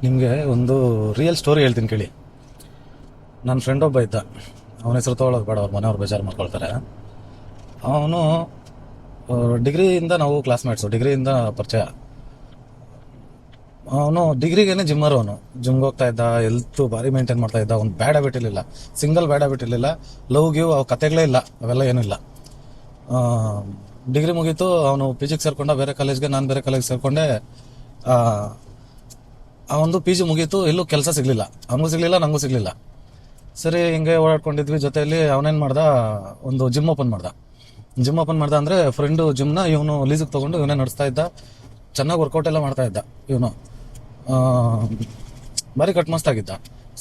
ನಿಮಗೆ ಒಂದು real story ಹೇಳ್ತೀನಿ ಕೇಳಿ. ನನ್ನ ಫ್ರೆಂಡ್ ಒಬ್ಬ ಇದ್ದ, ಅವನ ಹೆಸರು ತೊಗೊಳೋದು ಬೇಡ, ಅವ್ರ ಮನೆಯವ್ರು ಬೇಜಾರು ಮಾಡ್ಕೊಳ್ತಾರೆ. ಅವನು ಡಿಗ್ರಿಯಿಂದ ನಾವು ಕ್ಲಾಸ್ಮೇಟ್ಸು, ಡಿಗ್ರಿಯಿಂದ ಪರಿಚಯ. ಅವನು ಡಿಗ್ರಿಗೇನೆ ಜಿಮ್ಮರು. ಅವನು ಜಿಮ್ಗೆ ಹೋಗ್ತಾ ಇದ್ದ, ಹೆಲ್ತ್ ಭಾರಿ ಮೇಂಟೈನ್ ಮಾಡ್ತಾ ಇದ್ದ. ಒಂದು ಬ್ಯಾಡ್ ಹ್ಯಾಬಿಟ್ ಇರಲಿಲ್ಲ, ಸಿಂಗಲ್ ಬ್ಯಾಡ್ ಹ್ಯಾಬಿಟ್ ಇರಲಿಲ್ಲ. ಲವ್ ಗಿವ್ ಅವು ಕತೆಗಳೇ ಇಲ್ಲ, ಅವೆಲ್ಲ ಏನೂ ಇಲ್ಲ. ಡಿಗ್ರಿ ಮುಗೀತು, ಅವನು ಪಿ ಜಿಗೆ ಸೇರ್ಕೊಂಡ ಬೇರೆ ಕಾಲೇಜ್ಗೆ, ನಾನು ಬೇರೆ ಕಾಲೇಜ್ ಸೇರ್ಕೊಂಡೆ. ಅವನದು ಪಿ ಜಿ ಮುಗೀತು, ಎಲ್ಲೂ ಕೆಲಸ ಸಿಗಲಿಲ್ಲ, ಅವನಿಗೂ ಸಿಗಲಿಲ್ಲ, ನನಗೂ ಸಿಗಲಿಲ್ಲ. ಸರಿ ಹಿಂಗೆ ಓಡಾಡ್ಕೊಂಡಿದ್ವಿ ಜೊತೆಯಲ್ಲಿ. ಅವನೇನು ಮಾಡ್ದ, ಒಂದು ಜಿಮ್ ಓಪನ್ ಮಾಡ್ದ ಅಂದರೆ ಫ್ರೆಂಡು ಜಿಮ್ನ ಇವನು ಲೀಸಿಗೆ ತೊಗೊಂಡು ಇವನೇ ನಡೆಸ್ತಾ ಇದ್ದ. ಚೆನ್ನಾಗಿ ವರ್ಕೌಟ್ ಎಲ್ಲ ಮಾಡ್ತಾ ಇದ್ದ ಇವನು, ಭಾರಿ ಕಟ್ ಮಸ್ತಾಗಿದ್ದ.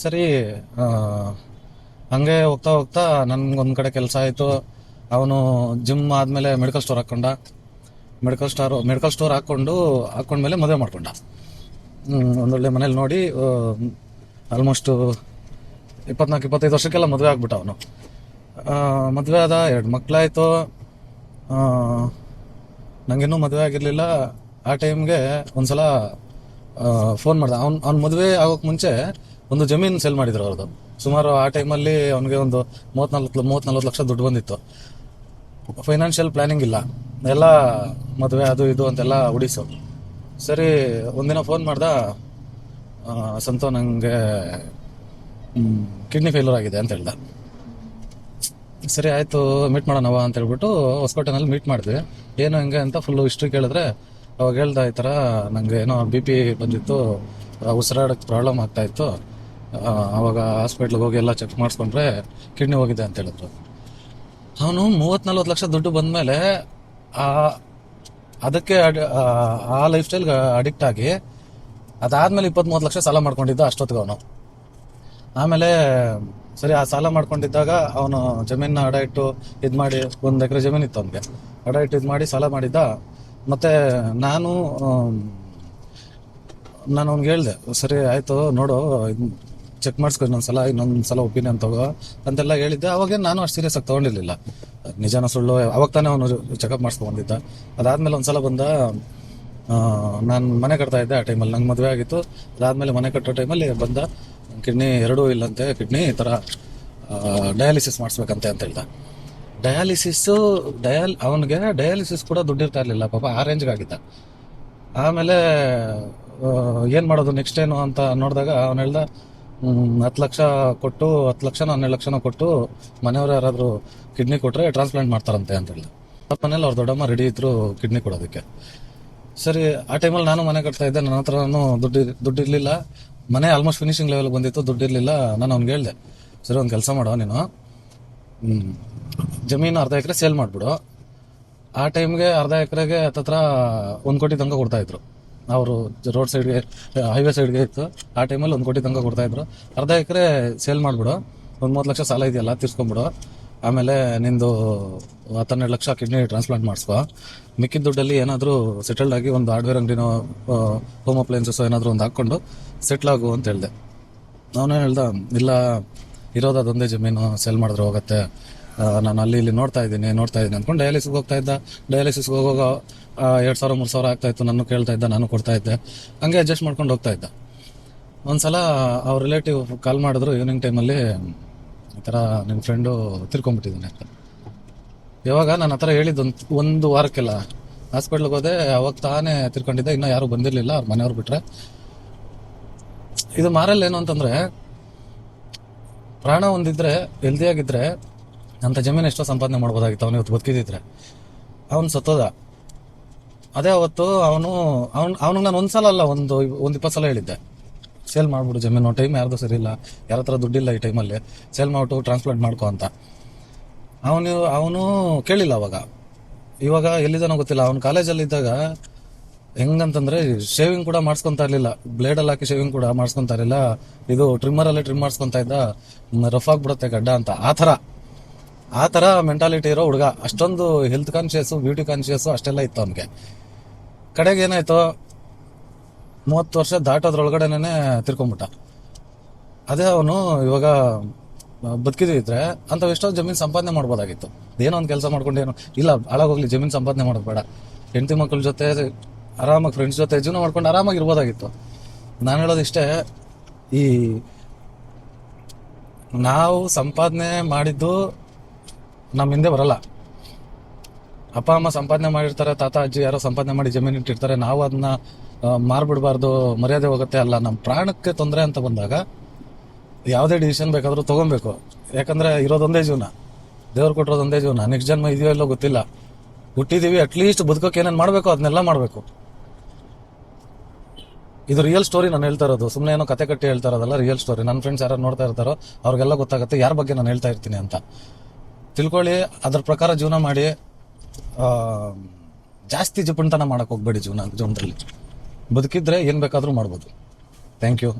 ಸರಿ ಹಂಗೆ ಹೋಗ್ತಾ ಹೋಗ್ತಾ ನನಗೊಂದು ಕಡೆ ಕೆಲಸ ಆಯಿತು. ಅವನು ಜಿಮ್ ಆದಮೇಲೆ ಮೆಡಿಕಲ್ ಸ್ಟೋರ್ ಹಾಕ್ಕೊಂಡ. ಮೆಡಿಕಲ್ ಸ್ಟೋರ್ ಹಾಕ್ಕೊಂಡ್ಮೇಲೆ ಮದುವೆ ಮಾಡ್ಕೊಂಡ. ಒಂದೊಳ್ಳೆ ಮನೇಲಿ ನೋಡಿ ಆಲ್ಮೋಸ್ಟು 24-25 ವರ್ಷಕ್ಕೆಲ್ಲ ಮದುವೆ ಆಗ್ಬಿಟ್ಟ ಅವನು. ಮದುವೆ ಆದ, 2 ಮಕ್ಕಳಾಯಿತು. ನನಗಿನ್ನೂ ಮದುವೆ ಆಗಿರಲಿಲ್ಲ. ಆ ಟೈಮ್ಗೆ ಒಂದ್ಸಲ ಫೋನ್ ಮಾಡ್ದೆ. ಅವ್ನ ಮದುವೆ ಆಗೋಕ್ಕೆ ಮುಂಚೆ ಒಂದು ಜಮೀನು ಸೇಲ್ ಮಾಡಿದ್ರು ಅವ್ರದ್ದು. ಸುಮಾರು ಆ ಟೈಮಲ್ಲಿ ಅವನಿಗೆ ಒಂದು 30-40 ಲಕ್ಷ ದುಡ್ಡು ಬಂದಿತ್ತು. ಫೈನಾನ್ಷಿಯಲ್ ಪ್ಲಾನಿಂಗ್ ಇಲ್ಲ, ಎಲ್ಲ ಮದುವೆ ಅದು ಇದು ಅಂತೆಲ್ಲ ಉಡಿಸು. ಸರಿ ಒಂದಿನ ಫೋನ್ ಮಾಡ್ದ, ಸಂತೋ ನನಗೆ ಕಿಡ್ನಿ ಫೇಲ್ಯೂರ್ ಆಗಿದೆ ಅಂತ ಹೇಳ್ದ. ಸರಿ ಆಯಿತು, ಮೀಟ್ ಮಾಡೋಣವ ಅಂತ ಹೇಳ್ಬಿಟ್ಟು ಹೊಸಕೋಟೆನಲ್ಲಿ ಮೀಟ್ ಮಾಡಿದ್ವಿ. ಏನು ಹೆಂಗೆ ಅಂತ ಫುಲ್ಲು ಹಿಸ್ಟ್ರಿ ಕೇಳಿದ್ರೆ ಅವಾಗ ಹೇಳ್ದ, ಈ ಥರ ನನಗೆ ಏನೋ BP ಬಂದಿತ್ತು, ಉಸಿರಾಡೋಕ್ಕೆ ಪ್ರಾಬ್ಲಮ್ ಆಗ್ತಾಯಿತ್ತು. ಆವಾಗ ಹಾಸ್ಪಿಟ್ಲಿಗೆ ಹೋಗಿ ಎಲ್ಲ ಚೆಕ್ ಮಾಡಿಸ್ಕೊಂಡ್ರೆ ಕಿಡ್ನಿ ಹೋಗಿದೆ ಅಂತ ಹೇಳಿದ್ರು. ಅವನು 30-40 ಲಕ್ಷ ದುಡ್ಡು ಬಂದಮೇಲೆ ಅದಕ್ಕೆ ಆ ಲೈಫ್ ಸ್ಟೈಲ್ಗೆ ಅಡಿಕ್ಟ್ ಆಗಿ ಅದಾದಮೇಲೆ 20-30 ಲಕ್ಷ ಸಾಲ ಮಾಡ್ಕೊಂಡಿದ್ದ ಅಷ್ಟೊತ್ತಿಗೆ ಅವನು. ಆಮೇಲೆ ಸರಿ ಆ ಸಾಲ ಮಾಡ್ಕೊಂಡಿದ್ದಾಗ ಅವನು ಜಮೀನ ಅಡ ಇಟ್ಟು ಇದು ಮಾಡಿ, 1 ಎಕರೆ ಜಮೀನು ಇತ್ತು ಅವನಿಗೆ, ಅಡ ಇಟ್ಟು ಇದು ಮಾಡಿ ಸಾಲ ಮಾಡಿದ್ದ. ಮತ್ತು ನಾನು ಅವ್ನಿಗೆ ಹೇಳ್ದೆ, ಸರಿ ಆಯಿತು ನೋಡು, ಚೆಕ್ ಮಾಡಿಸ್ಕೊ ಇನ್ನೊಂದು ಸಲ ಒಪಿನಿಯನ್ ತಗೋ ಅಂತೆಲ್ಲ ಹೇಳಿದ್ದೆ. ಅವಾಗೇನು ನಾನು ಅಷ್ಟು ಸೀರಿಯಸ್ ಆಗಿ ತೊಗೊಂಡಿರಲಿಲ್ಲ, ನಿಜಾನ ಸುಳ್ಳು ಅವಾಗ ತಾನೇ ಅವನು ಚೆಕಪ್ ಮಾಡಿಸ್ಕೊಂಡ್ಬಂದಿದ್ದ. ಅದಾದಮೇಲೆ ಒಂದು ಸಲ ಬಂದ, ನಾನು ಮನೆ ಕಟ್ತಾ ಇದ್ದೆ ಆ ಟೈಮಲ್ಲಿ, ನಂಗೆ ಮದುವೆ ಆಗಿತ್ತು. ಅದಾದಮೇಲೆ ಮನೆ ಕಟ್ಟೋ ಟೈಮಲ್ಲಿ ಬಂದ, ಕಿಡ್ನಿ ಎರಡೂ ಇಲ್ಲಂತೆ, ಕಿಡ್ನಿ ಈ ಥರ ಡಯಾಲಿಸಿಸ್ ಮಾಡಿಸ್ಬೇಕಂತೆ ಅಂತ ಹೇಳ್ದ. ಅವನಿಗೆ ಡಯಾಲಿಸಿಸ್ ಕೂಡ ದುಡ್ಡಿರ್ತಾ ಇರಲಿಲ್ಲ ಪಾಪ, ಆ ರೇಂಜ್ಗೆ ಆಗಿದ್ದ. ಆಮೇಲೆ ಏನು ಮಾಡೋದು ನೆಕ್ಸ್ಟ್ ಏನು ಅಂತ ನೋಡಿದಾಗ ಅವನು ಹೇಳ್ದ, 10 ಲಕ್ಷ ಕೊಟ್ಟು 10 ಲಕ್ಷನೋ 12 ಲಕ್ಷನೋ ಕೊಟ್ಟು ಮನೆಯವರು ಯಾರಾದರೂ ಕಿಡ್ನಿ ಕೊಟ್ಟರೆ ಟ್ರಾನ್ಸ್ಪ್ಲಾಂಟ್ ಮಾಡ್ತಾರಂತೆ ಅಂತ ಹೇಳಿದ. ಮನೇಲಿ ಅವ್ರ ದೊಡ್ಡಮ್ಮ ರೆಡಿ ಇದ್ರು ಕಿಡ್ನಿ ಕೊಡೋದಕ್ಕೆ. ಸರಿ ಆ ಟೈಮಲ್ಲಿ ನಾನು ಮನೆ ಕಟ್ತಾ ಇದ್ದೆ, ನನ್ನ ಹತ್ರನೂ ದುಡ್ಡಿರಲಿಲ್ಲ. ಮನೆ ಆಲ್ಮೋಸ್ಟ್ ಫಿನಿಶಿಂಗ್ ಲೆವೆಲ್ಗೆ ಬಂದಿತ್ತು, ದುಡ್ಡಿರಲಿಲ್ಲ. ನಾನು ಅವ್ನಿಗೆ ಹೇಳಿದೆ, ಸರಿ ಒಂದು ಕೆಲಸ ಮಾಡೋ, ನೀನು ಜಮೀನು ಅರ್ಧ ಎಕರೆ ಸೇಲ್ ಮಾಡಿಬಿಡು. ಆ ಟೈಮ್ಗೆ ಅರ್ಧ ಎಕರೆಗೆ ಹತ್ತತ್ರ 1 ಕೋಟಿ ತನಕ ಕೊಡ್ತಾಯಿದ್ರು ಅವರು. ರೋಡ್ ಸೈಡ್ಗೆ, ಹೈವೇ ಸೈಡ್ಗೆ ಇತ್ತು. ಆ ಟೈಮಲ್ಲಿ 1 ಕೋಟಿ ತನಕ ಕೊಡ್ತಾಯಿದ್ರು. ಅರ್ಧ ಎಕರೆ ಸೇಲ್ ಮಾಡಿಬಿಡು, ಒಂದು 30 ಲಕ್ಷ ಸಾಲ ಇದೆಯಲ್ಲ ತೀರ್ಸ್ಕೊಂಬಿಡು. ಆಮೇಲೆ ನಿಂದು 12 ಲಕ್ಷ ಕಿಡ್ನಿ ಟ್ರಾನ್ಸ್ಪ್ಲಾಂಟ್ ಮಾಡಿಸ್ಕೊ. ಮಿಕ್ಕಿದ ದುಡ್ಡಲ್ಲಿ ಏನಾದರೂ ಸೆಟಲ್ಡ್ ಆಗಿ ಒಂದು ಹಾರ್ಡ್ವೇರ್ ಅಂಗಡಿನೋ ಹೋಮ್ ಅಪ್ಲಯನ್ಸಸ್ಸೋ ಏನಾದರೂ ಒಂದು ಹಾಕ್ಕೊಂಡು ಸೆಟ್ಲ್ ಆಗು ಅಂತ ಹೇಳಿದೆ. ಅವನೇ ಹೇಳ್ದ, ಇಲ್ಲ ಇರೋದು ಅದೊಂದೇ ಜಮೀನು, ಸೆಲ್ ಮಾಡಿದ್ರೆ ಹೋಗುತ್ತೆ, ನಾನು ಇಲ್ಲಿ ನೋಡ್ತಾ ಇದ್ದೀನಿ ಅಂದ್ಕೊಂಡು ಡಯಾಲಿಸಿಸ್ಗೆ ಹೋಗ್ತಾ ಇದ್ದ. ಡಯಾಲಿಸಿಸ್ಗೆ ಹೋಗುವಾಗ 2,000-3,000 ಆಗ್ತಾಯಿತ್ತು. ನಾನು ಕೇಳ್ತಾ ಇದ್ದ, ನಾನು ಕೊಡ್ತಾ ಇದ್ದೆ. ಹಂಗೆ ಅಡ್ಜಸ್ಟ್ ಮಾಡ್ಕೊಂಡು ಹೋಗ್ತಾ ಇದ್ದ. ಒಂದ್ಸಲ ಅವ್ರ ರಿಲೇಟಿವ್ ಕಾಲ್ ಮಾಡಿದ್ರು ಈವ್ನಿಂಗ್ ಟೈಮಲ್ಲಿ, ಈ ಥರ ನಿಮ್ಮ ಫ್ರೆಂಡು ತಿರ್ಕೊಂಡ್ಬಿಟ್ಟಿದ್ದಾನೆ ಅಂತ. ಯಾವಾಗ ನಾನು ಆ ಥರ ಹೇಳಿದ್ದು ಒಂದು ವಾರಕ್ಕೆಲ್ಲ ಹಾಸ್ಪಿಟ್ಲಿಗೆ ಹೋದೆ, ಅವಾಗ ತಾನೇ ತಿರ್ಕೊಂಡಿದ್ದೆ. ಇನ್ನೂ ಯಾರು ಬಂದಿರಲಿಲ್ಲ, ಅವ್ರ ಮನೆಯವ್ರು ಬಿಟ್ರೆ. ಇದು ಮಾರಲ್ಲಿ ಏನು ಅಂತಂದರೆ, ಪ್ರಾಣ ಒಂದಿದ್ರೆ ಹೆಲ್ದಿಯಾಗಿದ್ದರೆ ಅಂಥ ಜಮೀನು ಎಷ್ಟೋ ಸಂಪಾದನೆ ಮಾಡ್ಬೋದಾಗಿತ್ತು. ಅವನು ಇವತ್ತು ಬದುಕಿದ್ರೆ. ಅವನು ಸತ್ತೋದ. ಅದೇ ಅವತ್ತು ಅವನಿಗೆ ನಾನು ಒಂದ್ಸಲ ಅಲ್ಲ, ಒಂದು 20 ಸಲ ಹೇಳಿದ್ದೆ, ಸೇಲ್ ಮಾಡಿಬಿಡು ಜಮೀನು, ಟೈಮ್ ಯಾರ್ದು ಸರಿ ಇಲ್ಲ, ಯಾರ ಹತ್ರ ದುಡ್ಡಿಲ್ಲ ಈ ಟೈಮಲ್ಲಿ, ಸೇಲ್ ಮಾಡಿಬಿಟ್ಟು ಟ್ರಾನ್ಸ್ಪ್ಲಾಂಟ್ ಮಾಡ್ಕೊ ಅಂತ. ಅವನು ಕೇಳಿಲ್ಲ ಅವಾಗ. ಇವಾಗ ಎಲ್ಲಿದ್ದಾನೋ ಗೊತ್ತಿಲ್ಲ. ಅವನು ಕಾಲೇಜಲ್ಲಿದ್ದಾಗ ಹೆಂಗಂತಂದ್ರೆ ಶೇವಿಂಗ್ ಕೂಡ ಮಾಡಿಸ್ಕೊತಾ ಇರಲಿಲ್ಲ, ಬ್ಲೇಡಲ್ಲಿ ಹಾಕಿ ಶೇವಿಂಗ್ ಕೂಡ ಮಾಡಿಸ್ಕೊತಾ ಇರಲಿಲ್ಲ. ಇದು ಟ್ರಿಮ್ಮರಲ್ಲೇ ಟ್ರಿಮ್ ಮಾಡಿಸ್ಕೊತಾ ಇದ್ದ, ರಫ್ ಆಗಿಬಿಡುತ್ತೆ ಗಡ್ಡ ಅಂತ. ಆ ಥರ ಮೆಂಟಾಲಿಟಿ ಇರೋ ಹುಡುಗ. ಅಷ್ಟೊಂದು ಹೆಲ್ತ್ ಕಾನ್ಷಿಯಸ್ಸು, ಬ್ಯೂಟಿ ಕಾನ್ಷಿಯಸ್ಸು ಅಷ್ಟೆಲ್ಲ ಇತ್ತು ಅವನಿಗೆ. ಕಡೆಗೆ ಏನಾಯ್ತು, 30 ವರ್ಷ ದಾಟೋದ್ರೊಳಗಡೆನೇ ತಿರ್ಕೊಂಬಿಟ್ಟ. ಅದೇ ಅವನು ಇವಾಗ ಬದುಕಿದ್ರೆ ಅಂಥವು ಎಷ್ಟೋ ಜಮೀನು ಸಂಪಾದನೆ ಮಾಡ್ಬೋದಾಗಿತ್ತು. ಏನೋ ಒಂದು ಕೆಲಸ ಮಾಡ್ಕೊಂಡೇನು ಇಲ್ಲ, ಹಾಳಾಗೋಗ್ಲಿ, ಜಮೀನು ಸಂಪಾದನೆ ಮಾಡೋದು ಬೇಡ, ಹೆಂಡತಿ ಮಕ್ಕಳ ಜೊತೆ ಆರಾಮಾಗಿ ಫ್ರೆಂಡ್ಸ್ ಜೊತೆ ಜೀವನ ಮಾಡ್ಕೊಂಡು ಆರಾಮಾಗಿರ್ಬೋದಾಗಿತ್ತು. ನಾನು ಹೇಳೋದಿಷ್ಟೇ, ಈ ನಾವು ಸಂಪಾದನೆ ಮಾಡಿದ್ದು ನಮ್ಮ ಹಿಂದೆ ಬರಲ್ಲ. ಅಪ್ಪ ಅಮ್ಮ ಸಂಪಾದನೆ ಮಾಡಿರ್ತಾರೆ, ತಾತ ಅಜ್ಜಿ ಯಾರೋ ಸಂಪಾದನೆ ಮಾಡಿ ಜಮೀನು ಇಟ್ಟಿರ್ತಾರೆ, ನಾವು ಅದನ್ನ ಮಾರ್ಬಿಡ್ಬಾರ್ದು, ಮರ್ಯಾದೆ ಹೋಗುತ್ತೆ. ಅಲ್ಲ, ನಮ್ಮ ಪ್ರಾಣಕ್ಕೆ ತೊಂದರೆ ಅಂತ ಬಂದಾಗ ಯಾವುದೇ ಡಿಸಿಷನ್ ಬೇಕಾದರೂ ತೊಗೊಬೇಕು. ಯಾಕಂದರೆ ಇರೋದೊಂದೇ ಜೀವನ, ದೇವ್ರು ಕೊಟ್ಟಿರೋದೊಂದೇ ಜೀವನ. ನೆಕ್ಸ್ಟ್ ಜನ್ಮ ಇದೆಯೋ ಇಲ್ಲೋ ಗೊತ್ತಿಲ್ಲ. ಹುಟ್ಟಿದೀವಿ, ಅಟ್ಲೀಸ್ಟ್ ಬದುಕೋಕೆ ಏನೇನು ಮಾಡಬೇಕು ಅದನ್ನೆಲ್ಲ ಮಾಡಬೇಕು. ಇದು ರಿಯಲ್ ಸ್ಟೋರಿ ನಾನು ಹೇಳ್ತಾ ಇರೋದು, ಸುಮ್ಮನೆ ಏನೋ ಕತೆ ಕಟ್ಟಿ ಹೇಳ್ತಾ ಇರೋದಲ್ಲ, ರಿಯಲ್ ಸ್ಟೋರಿ. ನನ್ನ ಫ್ರೆಂಡ್ಸ್ ಯಾರು ನೋಡ್ತಾ ಇರ್ತಾರೋ ಅವ್ರಿಗೆಲ್ಲ ಗೊತ್ತಾಗುತ್ತೆ ಯಾರ ಬಗ್ಗೆ ನಾನು ಹೇಳ್ತಾ ಇರ್ತೀನಿ ಅಂತ. ತಿಳ್ಕೊಳ್ಳಿ, ಅದ್ರ ಪ್ರಕಾರ ಜೀವನ ಮಾಡಿ. ಜಾಸ್ತಿ ಜಿಪುಣತನ ಮಾಡಕ್ಕೆ ಹೋಗ್ಬೇಡಿ ಜೀವನದಲ್ಲಿ. ಬದುಕಿದ್ರೆ ಏನು ಬೇಕಾದರೂ ಮಾಡ್ಬೋದು. Thank you.